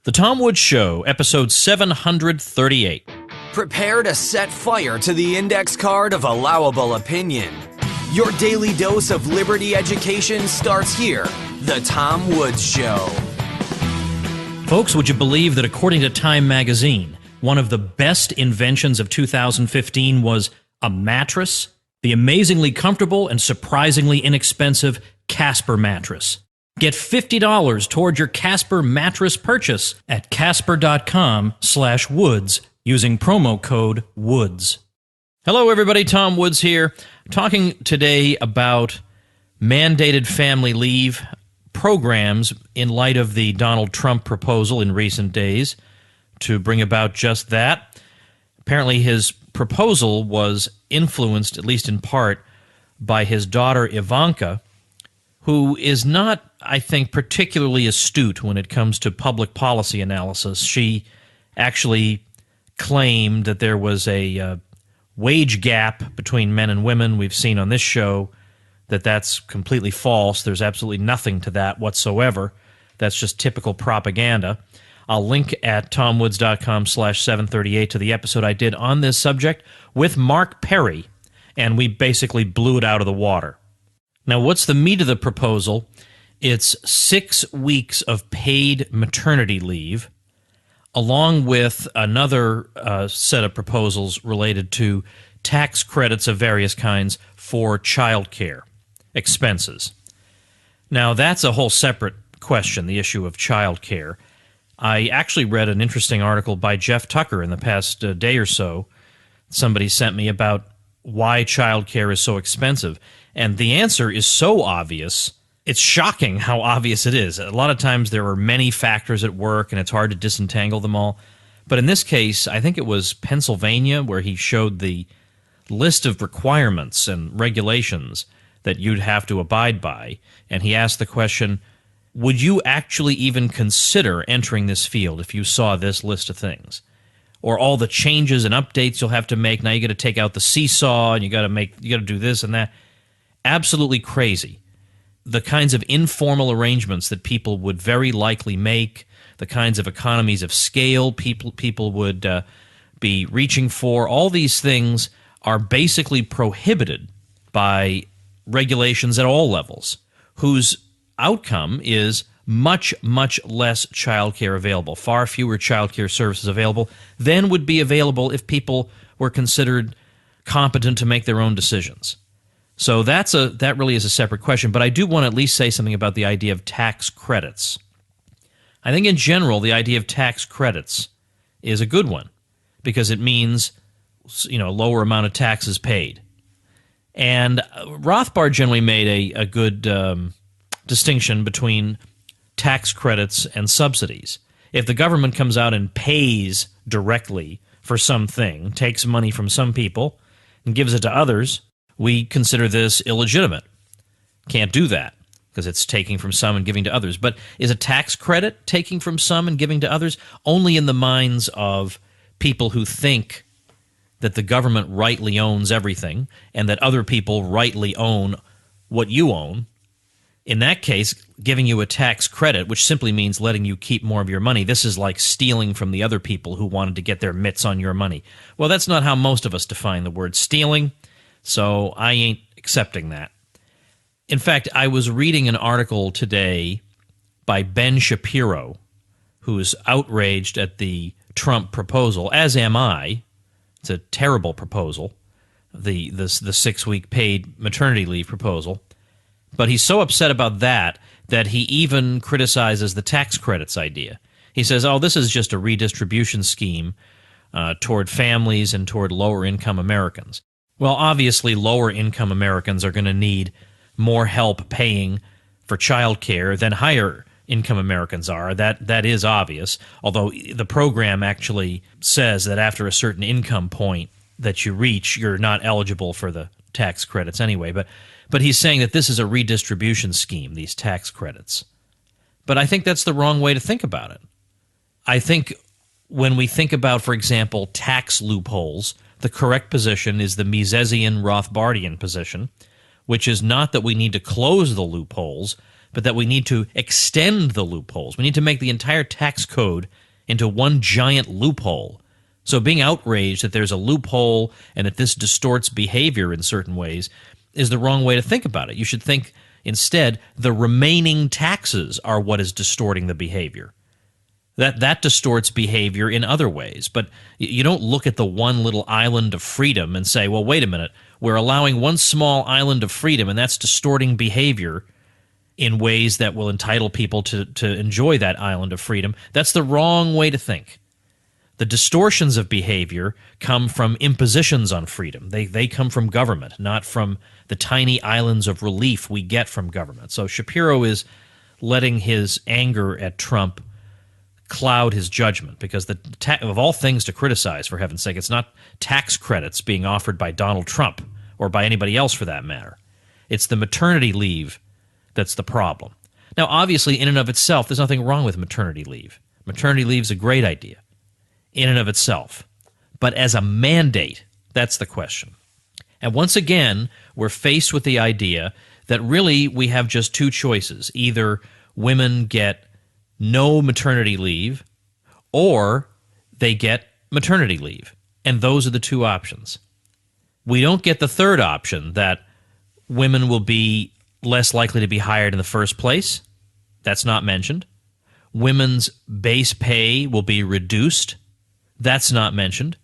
The Tom Woods Show, episode 738. Prepare to set fire to the index card of allowable opinion. Your daily dose of liberty education starts here. The Tom Woods Show. Folks, would you believe that according to Time magazine, one of the best inventions of 2015 was a mattress? The amazingly comfortable and surprisingly inexpensive Casper mattress. Get $50 toward your Casper mattress purchase at casper.com/woods using promo code WOODS. Hello everybody, Tom Woods here, talking today about mandated family leave programs in light of the Donald Trump proposal in recent days to bring about just that. Apparently his proposal was influenced, at least in part, by his daughter Ivanka, who is not, I think, particularly astute when it comes to public policy analysis. She actually claimed that there was a wage gap between men and women. We've seen on this show that that's completely false. There's absolutely nothing to that whatsoever. That's just typical propaganda. I'll link at tomwoods.com/738 to the episode I did on this subject with Mark Perry, and we basically blew it out of the water. Now, what's the meat of the proposal? It's 6 weeks of paid maternity leave, along with another set of proposals related to tax credits of various kinds for child care expenses. Now, that's a whole separate question, the issue of child care. I actually read an interesting article by Jeff Tucker in the past day or so. Somebody sent me about why child care is so expensive. And the answer is so obvious, it's shocking how obvious it is. A lot of times there are many factors at work, and it's hard to disentangle them all. But in this case, I think it was Pennsylvania where he showed the list of requirements and regulations that you'd have to abide by. And he asked the question, would you actually even consider entering this field if you saw this list of things? Or all the changes and updates you'll have to make. Now you got to take out the seesaw, and you got to do this and that. Absolutely crazy. The kinds of informal arrangements that people would very likely make, the kinds of economies of scale people would be reaching for, all these things are basically prohibited by regulations at all levels, whose outcome is much, much less child care available, far fewer child care services available than would be available if people were considered competent to make their own decisions. So that really is a separate question, but I do want to at least say something about the idea of tax credits. I think in general the idea of tax credits is a good one because it means, lower amount of taxes paid. And Rothbard generally made a good distinction between tax credits and subsidies. If the government comes out and pays directly for something, takes money from some people and gives it to others, we consider this illegitimate. Can't do that because it's taking from some and giving to others. But is a tax credit taking from some and giving to others? Only in the minds of people who think that the government rightly owns everything and that other people rightly own what you own. In that case, giving you a tax credit, which simply means letting you keep more of your money, this is like stealing from the other people who wanted to get their mitts on your money. Well, that's not how most of us define the word stealing. So I ain't accepting that. In fact, I was reading an article today by Ben Shapiro, who is outraged at the Trump proposal, as am I. It's a terrible proposal, the 6-week paid maternity leave proposal. But he's so upset about that he even criticizes the tax credits idea. He says, this is just a redistribution scheme toward families and toward lower-income Americans. Well, obviously, lower-income Americans are going to need more help paying for child care than higher-income Americans are. That is obvious, although the program actually says that after a certain income point that you reach, you're not eligible for the tax credits anyway. But he's saying that this is a redistribution scheme, these tax credits. But I think that's the wrong way to think about it. I think when we think about, for example, tax loopholes, the correct position is the Misesian Rothbardian position, which is not that we need to close the loopholes, but that we need to extend the loopholes. We need to make the entire tax code into one giant loophole. So being outraged that there's a loophole and that this distorts behavior in certain ways is the wrong way to think about it. You should think instead the remaining taxes are what is distorting the behavior. That distorts behavior in other ways. But you don't look at the one little island of freedom and say, well, wait a minute, we're allowing one small island of freedom and that's distorting behavior in ways that will entitle people to enjoy that island of freedom. That's the wrong way to think. The distortions of behavior come from impositions on freedom. They come from government, not from the tiny islands of relief we get from government. So Shapiro is letting his anger at Trump cloud his judgment, because of all things to criticize, for heaven's sake, it's not tax credits being offered by Donald Trump or by anybody else for that matter. It's the maternity leave that's the problem. Now, obviously, in and of itself, there's nothing wrong with maternity leave. Maternity leave is a great idea in and of itself. But as a mandate, that's the question. And once again, we're faced with the idea that really we have just two choices. Either women get no maternity leave, or they get maternity leave. And those are the two options. We don't get the third option, that women will be less likely to be hired in the first place. That's not mentioned. Women's base pay will be reduced. That's not mentioned.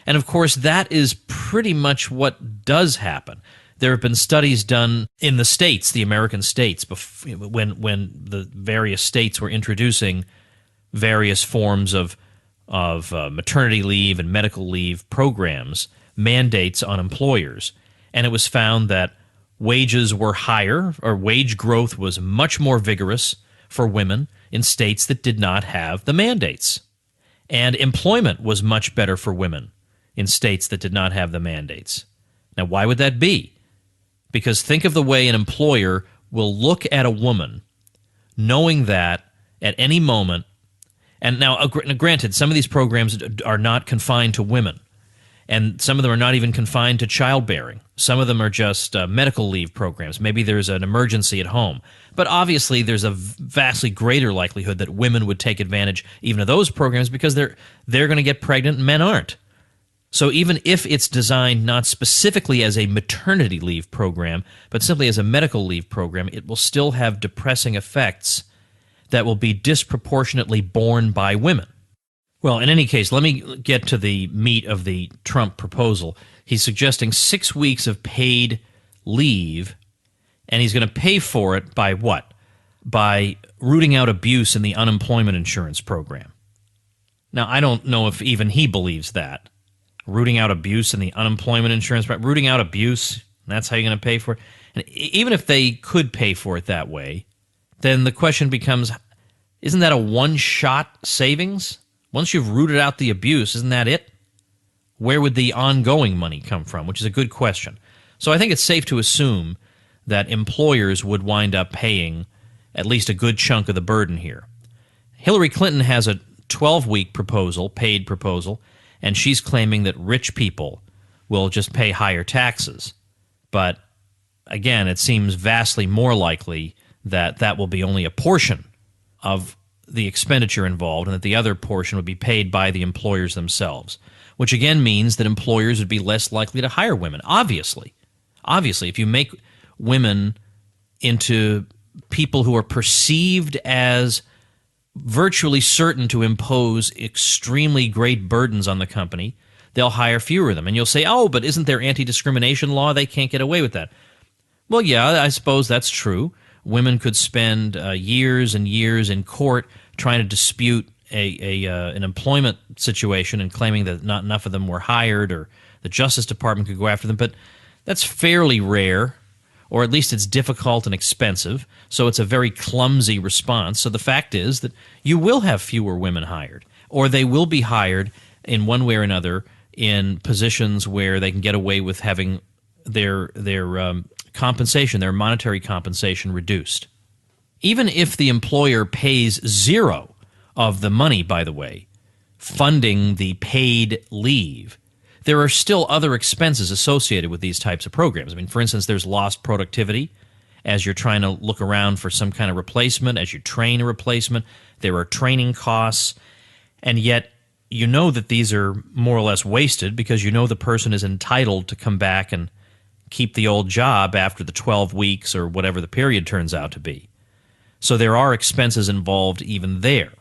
And of course, that is pretty much what does happen. There have been studies done in the states, the American states, when the various states were introducing various forms of maternity leave and medical leave programs, mandates on employers. And it was found that wages were higher, or wage growth was much more vigorous for women in states that did not have the mandates. And employment was much better for women in states that did not have the mandates. Now, why would that be? Because think of the way an employer will look at a woman knowing that at any moment, and now granted, some of these programs are not confined to women, and some of them are not even confined to childbearing. Some of them are just medical leave programs. Maybe there's an emergency at home. But obviously there's a vastly greater likelihood that women would take advantage even of those programs because they're going to get pregnant and men aren't. So even if it's designed not specifically as a maternity leave program, but simply as a medical leave program, it will still have depressing effects that will be disproportionately borne by women. Well, in any case, let me get to the meat of the Trump proposal. He's suggesting 6 weeks of paid leave, and he's going to pay for it by what? By rooting out abuse in the unemployment insurance program. Now, I don't know if even he believes that. Rooting out abuse in the unemployment insurance program. Rooting out abuse, that's how you're going to pay for it? And even if they could pay for it that way, then the question becomes, isn't that a one-shot savings? Once you've rooted out the abuse, isn't that it? Where would the ongoing money come from? Which is a good question. So I think it's safe to assume that employers would wind up paying at least a good chunk of the burden here. Hillary Clinton has a 12-week proposal, paid proposal, and she's claiming that rich people will just pay higher taxes. But again, it seems vastly more likely that that will be only a portion of the expenditure involved, and that the other portion would be paid by the employers themselves, which again means that employers would be less likely to hire women. Obviously, if you make women into people who are perceived as virtually certain to impose extremely great burdens on the company, they'll hire fewer of them. And you'll say, oh, but isn't there anti-discrimination law? They can't get away with that. Well, yeah, I suppose that's true. Women could spend years and years in court trying to dispute an employment situation and claiming that not enough of them were hired, or the Justice Department could go after them. But that's fairly rare, or at least it's difficult and expensive, so it's a very clumsy response. So the fact is that you will have fewer women hired, or they will be hired in one way or another in positions where they can get away with having their compensation, their monetary compensation, reduced. Even if the employer pays zero of the money, by the way, funding the paid leave, there are still other expenses associated with these types of programs. I mean, for instance, there's lost productivity, as you're trying to look around for some kind of replacement, as you train a replacement. There are training costs, and yet you know that these are more or less wasted because you know the person is entitled to come back and keep the old job after the 12 weeks or whatever the period turns out to be. So there are expenses involved even there.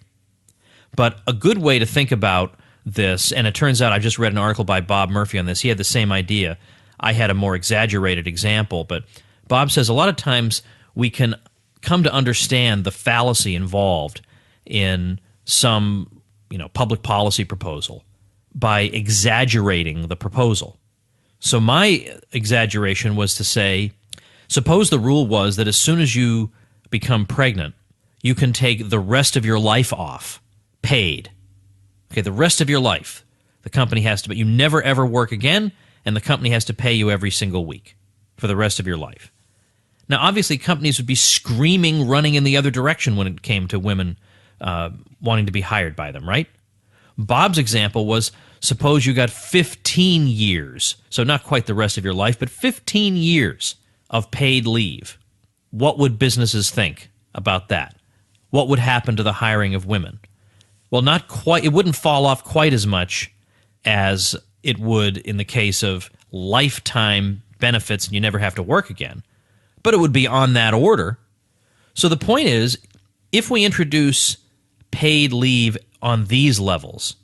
But a good way to think about this, and it turns out I just read an article by Bob Murphy on this. He had the same idea. I had a more exaggerated example, but Bob says a lot of times we can come to understand the fallacy involved in some, public policy proposal by exaggerating the proposal. So my exaggeration was to say, suppose the rule was that as soon as you become pregnant, you can take the rest of your life off, paid. Okay, the rest of your life. The company has to, but you never ever work again, and the company has to pay you every single week for the rest of your life. Now, obviously, companies would be screaming, running in the other direction when it came to women wanting to be hired by them, right? Bob's example was, suppose you got 15 years, so not quite the rest of your life, but 15 years of paid leave. What would businesses think about that? What would happen to the hiring of women? Well, not quite. It wouldn't fall off quite as much as it would in the case of lifetime benefits and you never have to work again. But it would be on that order. So the point is, if we introduce paid leave on these levels,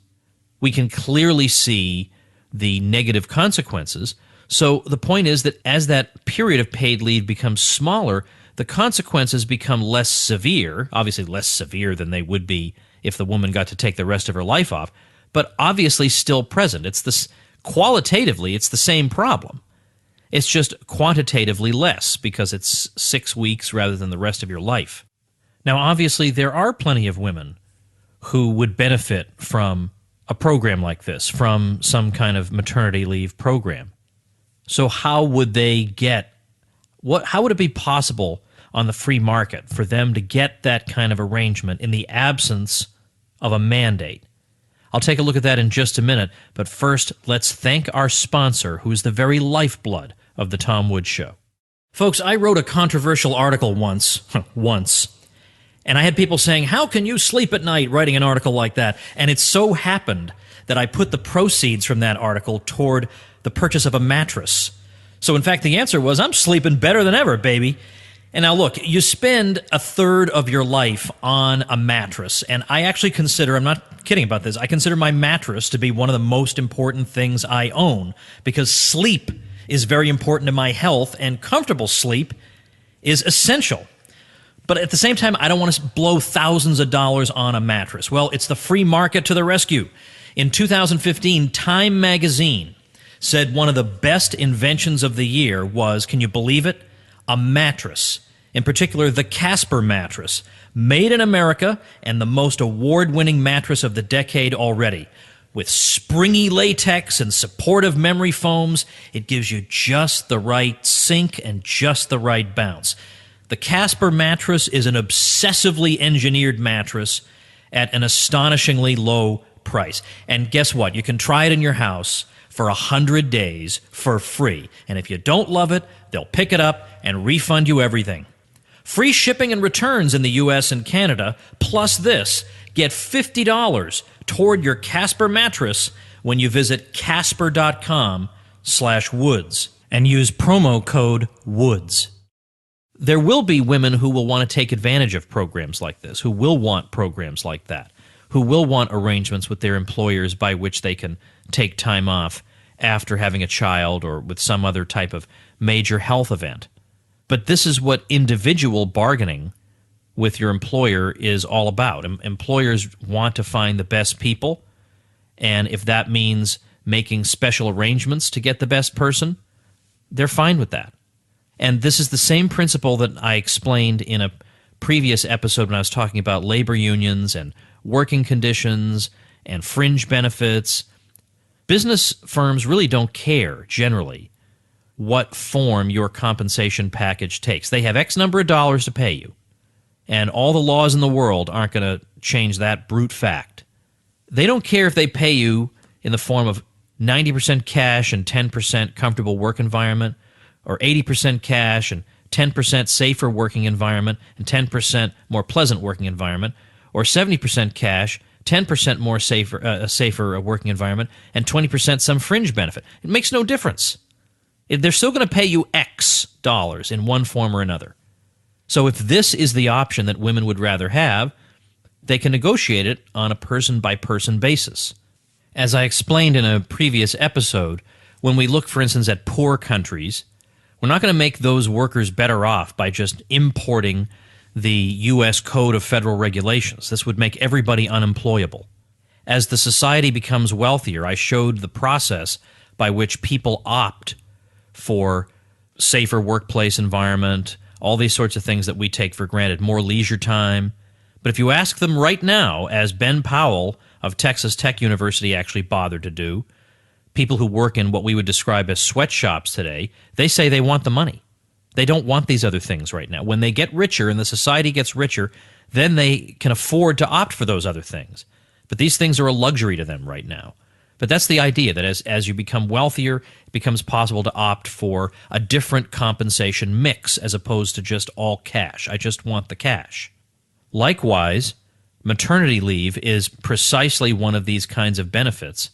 we can clearly see the negative consequences. So the point is that as that period of paid leave becomes smaller, the consequences become less severe, obviously less severe than they would be if the woman got to take the rest of her life off, but obviously still present. It's this, qualitatively, it's the same problem. It's just quantitatively less because it's 6 weeks rather than the rest of your life. Now, obviously, there are plenty of women who would benefit from a program like this, from some kind of maternity leave program. So how would they get, how would it be possible on the free market for them to get that kind of arrangement in the absence of a mandate? I'll take a look at that in just a minute, but first, let's thank our sponsor, who is the very lifeblood of the Tom Woods Show. Folks, I wrote a controversial article once, and I had people saying, how can you sleep at night writing an article like that? And it so happened that I put the proceeds from that article toward the purchase of a mattress. So in fact, the answer was, I'm sleeping better than ever, baby. And now look, you spend a third of your life on a mattress, and I actually consider, I'm not kidding about this, I consider my mattress to be one of the most important things I own, because sleep is very important to my health, and comfortable sleep is essential. But at the same time, I don't want to blow thousands of dollars on a mattress. Well, it's the free market to the rescue. In 2015, Time magazine said one of the best inventions of the year was, can you believe it? A mattress. In particular, the Casper mattress. Made in America and the most award-winning mattress of the decade already. With springy latex and supportive memory foams, it gives you just the right sink and just the right bounce. The Casper mattress is an obsessively engineered mattress at an astonishingly low price. And guess what? You can try it in your house for 100 days for free. And if you don't love it, they'll pick it up and refund you everything. Free shipping and returns in the U.S. and Canada, plus this. Get $50 toward your Casper mattress when you visit casper.com/woods and use promo code WOODS. There will be women who will want to take advantage of programs like this, who will want programs like that, who will want arrangements with their employers by which they can take time off after having a child or with some other type of major health event. But this is what individual bargaining with your employer is all about. Employers want to find the best people, and if that means making special arrangements to get the best person, they're fine with that. And this is the same principle that I explained in a previous episode when I was talking about labor unions and working conditions and fringe benefits. Business firms really don't care, generally, what form your compensation package takes. They have X number of dollars to pay you, and all the laws in the world aren't going to change that brute fact. They don't care if they pay you in the form of 90% cash and 10% comfortable work environment, or 80% cash and 10% safer working environment and 10% more pleasant working environment, or 70% cash, 10% more safer working environment, and 20% some fringe benefit. It makes no difference. They're still going to pay you X dollars in one form or another. So if this is the option that women would rather have, they can negotiate it on a person-by-person basis. As I explained in a previous episode, when we look, for instance, at poor countries, we're not going to make those workers better off by just importing the U.S. Code of Federal Regulations. This would make everybody unemployable. As the society becomes wealthier, I showed the process by which people opt for safer workplace environment, all these sorts of things that we take for granted, more leisure time. But if you ask them right now, as Ben Powell of Texas Tech University actually bothered to do, people who work in what we would describe as sweatshops today, they say they want the money. They don't want these other things right now. When they get richer and the society gets richer, then they can afford to opt for those other things. But these things are a luxury to them right now. But that's the idea, that as you become wealthier, it becomes possible to opt for a different compensation mix as opposed to just all cash. I just want the cash. Likewise, maternity leave is precisely one of these kinds of benefits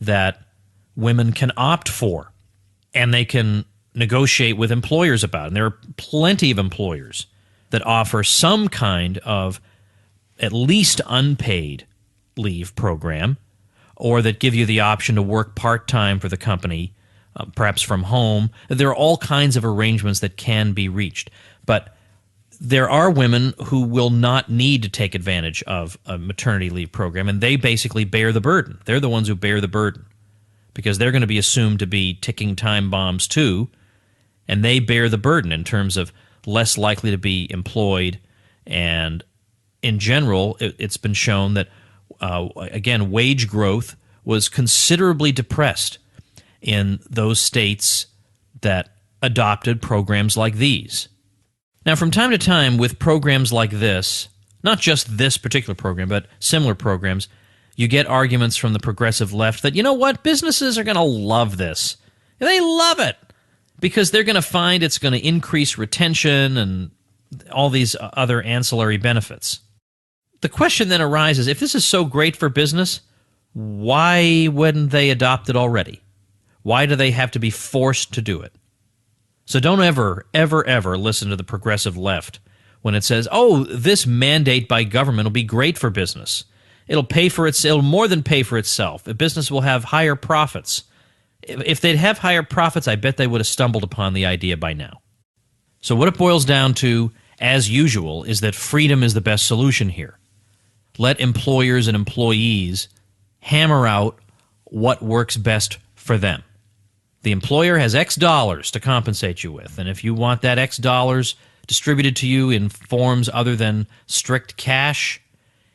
that women can opt for, and they can negotiate with employers about. And there are plenty of employers that offer some kind of at least unpaid leave program, or that give you the option to work part-time for the company, perhaps from home. There are all kinds of arrangements that can be reached. But there are women who will not need to take advantage of a maternity leave program, and they basically bear the burden. They're the ones who bear the burden because they're going to be assumed to be ticking time bombs too, and they bear the burden in terms of less likely to be employed. And in general, it's been shown that again, wage growth was considerably depressed in those states that adopted programs like these. Now, from time to time, with programs like this, not just this particular program, but similar programs, you get arguments from the progressive left that, you know what, businesses are going to love this. They love it because they're going to find it's going to increase retention and all these other ancillary benefits. The question then arises, if this is so great for business, why wouldn't they adopt it already? Why do they have to be forced to do it? So don't ever, ever, ever listen to the progressive left when it says, oh, this mandate by government will be great for business. It'll more than pay for itself. A business will have higher profits. If they'd have higher profits, I bet they would have stumbled upon the idea by now. So what it boils down to, as usual, is that freedom is the best solution here. Let employers and employees hammer out what works best for them. The employer has X dollars to compensate you with, and if you want that X dollars distributed to you in forms other than strict cash,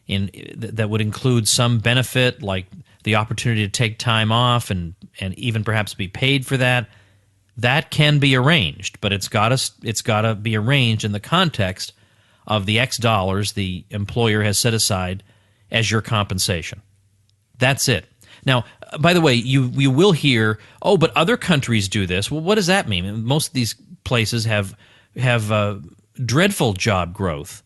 that would include some benefit like the opportunity to take time off and even perhaps be paid for that, that can be arranged, but it's got to be arranged in the context of the X dollars the employer has set aside as your compensation. That's it. Now, by the way, you will hear, oh, but other countries do this. Well, what does that mean? Most of these places have dreadful job growth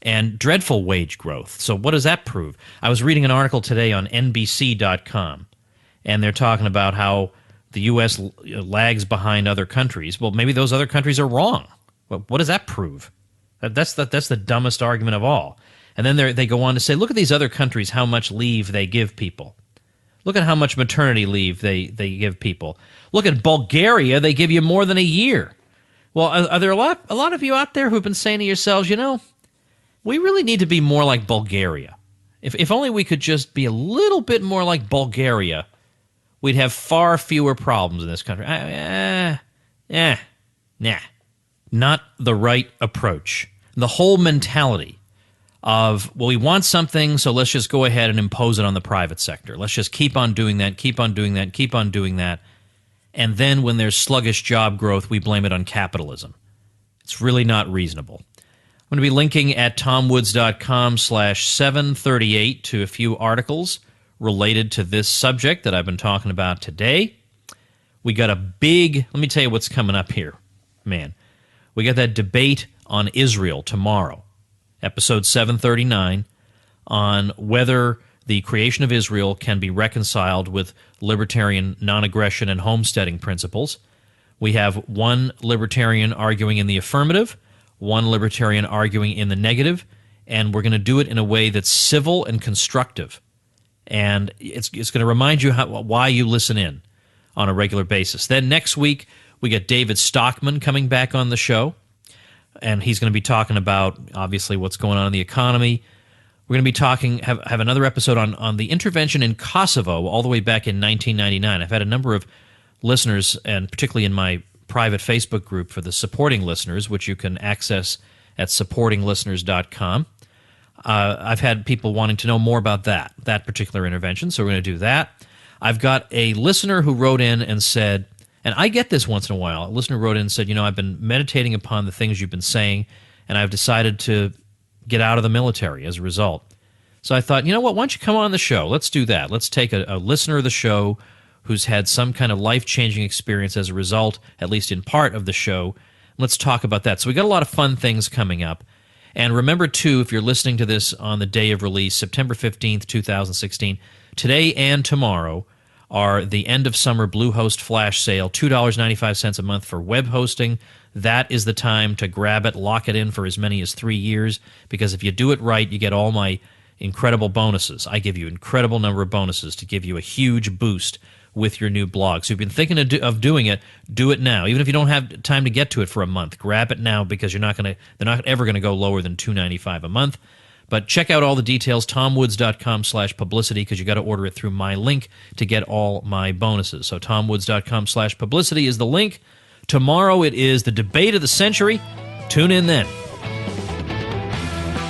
and dreadful wage growth. So what does that prove? I was reading an article today on NBC.com, and they're talking about how the U.S. lags behind other countries. Well, maybe those other countries are wrong. Well, what does that prove? That's the dumbest argument of all. And then they go on to say, look at these other countries, how much leave they give people. Look at how much maternity leave they give people. Look at Bulgaria, they give you more than a year. Well, are there a lot of you out there who've been saying to yourselves, you know, we really need to be more like Bulgaria. If only we could just be a little bit more like Bulgaria, we'd have far fewer problems in this country. Not the right approach. The whole mentality of, well, we want something, so let's just go ahead and impose it on the private sector. Let's just keep on doing that, keep on doing that, keep on doing that. And then when there's sluggish job growth, we blame it on capitalism. It's really not reasonable. I'm going to be linking at tomwoods.com/738 to a few articles related to this subject that I've been talking about today. We got a big, let me tell you what's coming up here, man. We got that debate on Israel tomorrow, episode 739, on whether the creation of Israel can be reconciled with libertarian non-aggression and homesteading principles. We have one libertarian arguing in the affirmative, one libertarian arguing in the negative, and we're going to do it in a way that's civil and constructive. And it's going to remind you why you listen in on a regular basis. Then next week, we get David Stockman coming back on the show, and he's going to be talking about, obviously, what's going on in the economy. We're going to be talking, have another episode on the intervention in Kosovo all the way back in 1999. I've had a number of listeners, and particularly in my private Facebook group for the supporting listeners, which you can access at supportinglisteners.com. I've had people wanting to know more about that particular intervention, so we're going to do that. I've got a listener who wrote in and said, and I get this once in a while, a listener wrote in and said, I've been meditating upon the things you've been saying, and I've decided to get out of the military as a result. So I thought, why don't you come on the show? Let's do that. Let's take a listener of the show who's had some kind of life-changing experience as a result, at least in part of the show. Let's talk about that. So we got a lot of fun things coming up. And remember, too, if you're listening to this on the day of release, September 15th, 2016, today and tomorrow are the end-of-summer Bluehost flash sale, $2.95 a month for web hosting. That is the time to grab it, lock it in for as many as 3 years, because if you do it right, you get all my incredible bonuses. I give you an incredible number of bonuses to give you a huge boost with your new blog. So if you've been thinking of doing it, do it now. Even if you don't have time to get to it for a month, grab it now, because they're not ever going to go lower than $2.95 a month. But check out all the details, tomwoods.com/publicity, because you got to order it through my link to get all my bonuses. So tomwoods.com/publicity is the link. Tomorrow it is the debate of the century. Tune in then.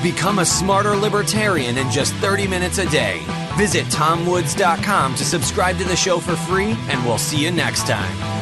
Become a smarter libertarian in just 30 minutes a day. Visit tomwoods.com to subscribe to the show for free, and we'll see you next time.